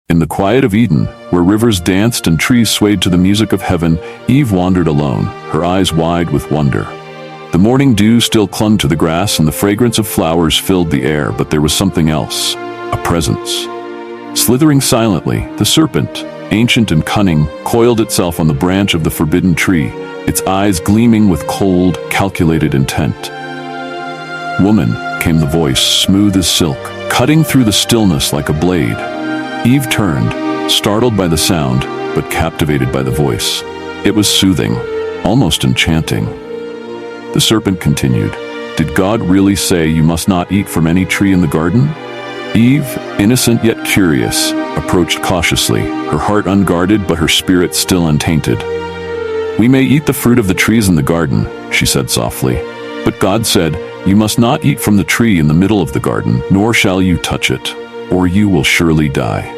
In the quiet of Eden, where rivers danced and trees swayed to the music of heaven, Eve wandered alone, her eyes wide with wonder. The morning dew still clung to the grass and the fragrance of flowers filled the air, but there was something else, a presence. Slithering silently, the serpent, ancient and cunning, coiled itself on the branch of the forbidden tree, its eyes gleaming with cold, calculated intent. "Woman," came the voice, smooth as silk, cutting through the stillness like a blade. Eve turned, startled by the sound, but captivated by the voice. It was soothing, almost enchanting. The serpent continued, "Did God really say you must not eat from any tree in the garden?" Eve, innocent yet curious, approached cautiously, her heart unguarded but her spirit still untainted. "We may eat the fruit of the trees in the garden," she said softly, "but God said, you must not eat from the tree in the middle of the garden, nor shall you touch it, or you will surely die."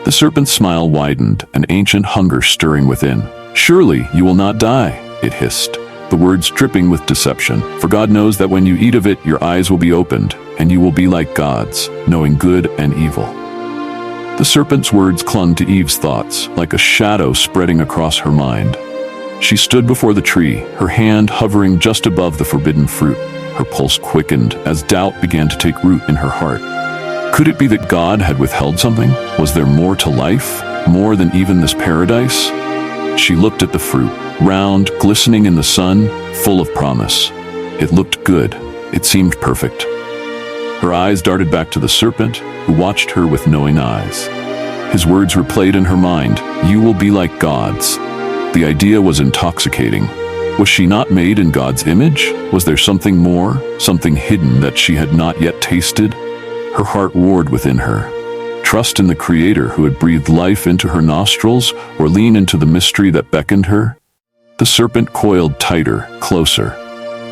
The serpent's smile widened, an ancient hunger stirring within. "Surely you will not die," it hissed, the words dripping with deception. "For God knows that when you eat of it, your eyes will be opened, and you will be like gods, knowing good and evil." The serpent's words clung to Eve's thoughts, like a shadow spreading across her mind. She stood before the tree, her hand hovering just above the forbidden fruit. Her pulse quickened as doubt began to take root in her heart. Could it be that God had withheld something? Was there more to life, more than even this paradise? She looked at the fruit, round, glistening in the sun, full of promise. It looked good. It seemed perfect. Her eyes darted back to the serpent, who watched her with knowing eyes. His words replayed in her mind, "You will be like gods." The idea was intoxicating. Was she not made in God's image? Was there something more, something hidden that she had not yet tasted? Her heart warred within her. Trust in the Creator who had breathed life into her nostrils, or lean into the mystery that beckoned her? The serpent coiled tighter, closer.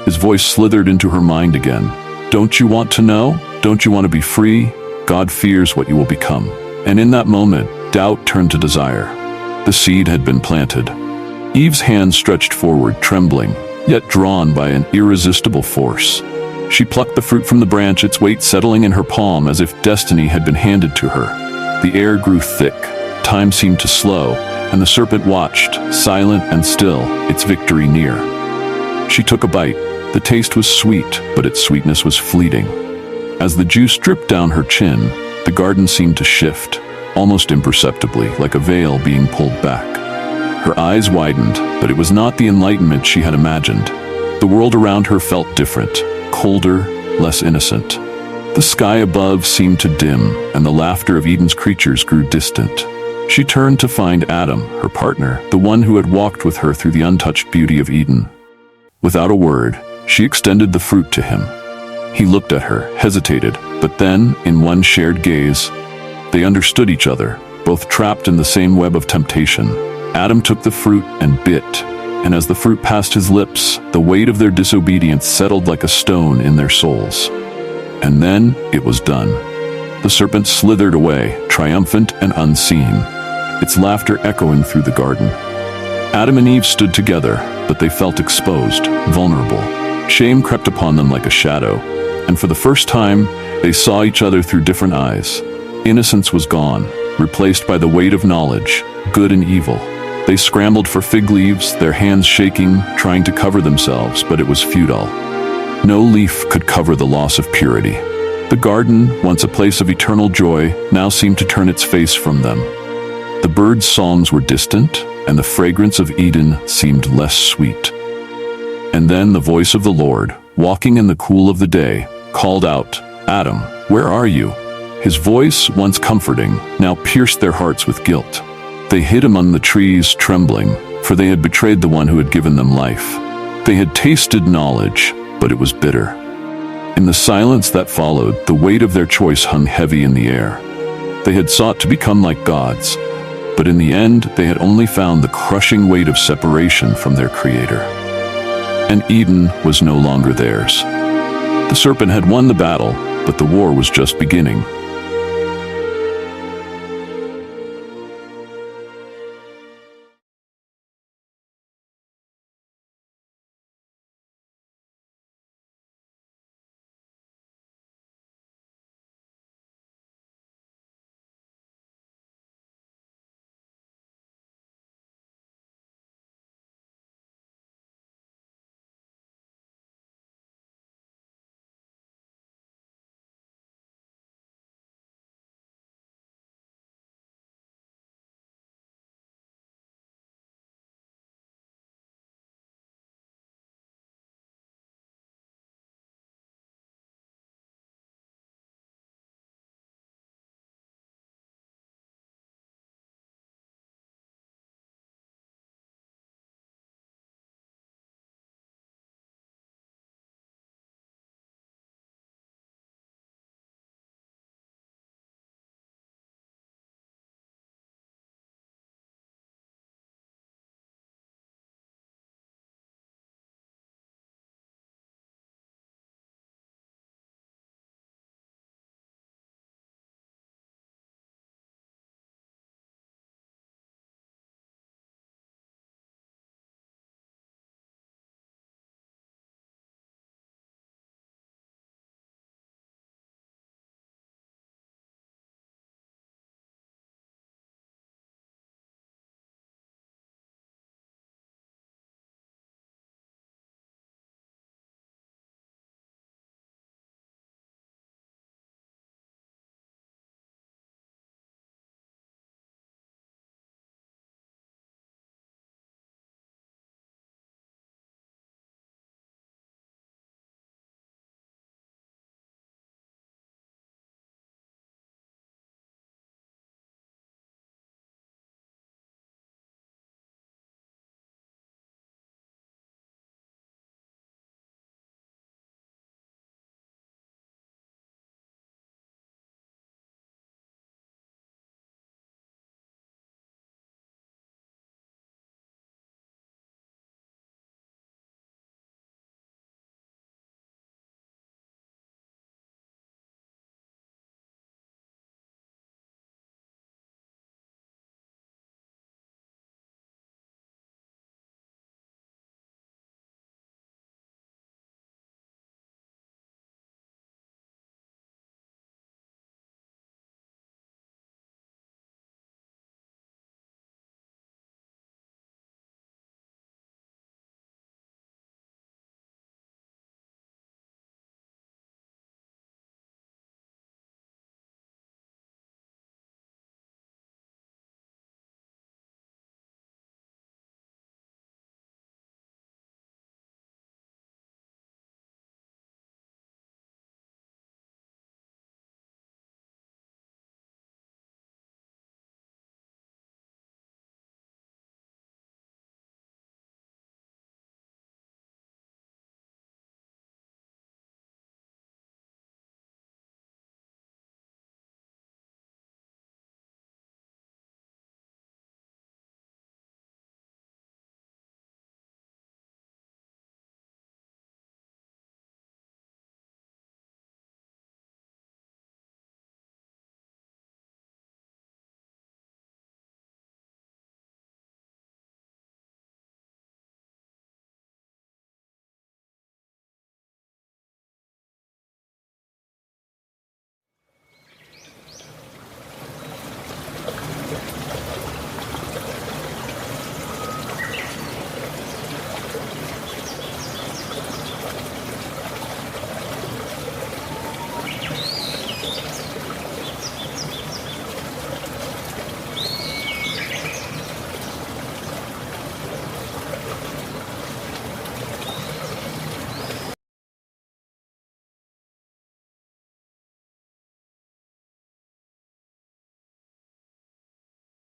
His voice slithered into her mind again. "Don't you want to know? Don't you want to be free? God fears what you will become." And in that moment, doubt turned to desire. The seed had been planted. Eve's hand stretched forward, trembling, yet drawn by an irresistible force. She plucked the fruit from the branch, its weight settling in her palm as if destiny had been handed to her. The air grew thick, time seemed to slow, and the serpent watched, silent and still, its victory near. She took a bite. The taste was sweet, but its sweetness was fleeting. As the juice dripped down her chin, the garden seemed to shift, almost imperceptibly, like a veil being pulled back. Her eyes widened, but it was not the enlightenment she had imagined. The world around her felt different, colder, less innocent. The sky above seemed to dim, and the laughter of Eden's creatures grew distant. She turned to find Adam, her partner, the one who had walked with her through the untouched beauty of Eden. Without a word, she extended the fruit to him. He looked at her, hesitated, but then, in one shared gaze, they understood each other, both trapped in the same web of temptation. Adam took the fruit and bit, and as the fruit passed his lips, the weight of their disobedience settled like a stone in their souls. And then it was done. The serpent slithered away, triumphant and unseen, its laughter echoing through the garden. Adam and Eve stood together, but they felt exposed, vulnerable. Shame crept upon them like a shadow, and for the first time, they saw each other through different eyes. Innocence was gone, replaced by the weight of knowledge, good and evil. They scrambled for fig leaves, their hands shaking, trying to cover themselves, but it was futile. No leaf could cover the loss of purity. The garden, once a place of eternal joy, now seemed to turn its face from them. The birds' songs were distant, and the fragrance of Eden seemed less sweet. And then the voice of the Lord, walking in the cool of the day, called out, "Adam, where are you?" His voice, once comforting, now pierced their hearts with guilt. They hid among the trees, trembling, for they had betrayed the one who had given them life. They had tasted knowledge, but it was bitter. In the silence that followed, the weight of their choice hung heavy in the air. They had sought to become like gods, but in the end, they had only found the crushing weight of separation from their Creator. And Eden was no longer theirs. The serpent had won the battle, but the war was just beginning.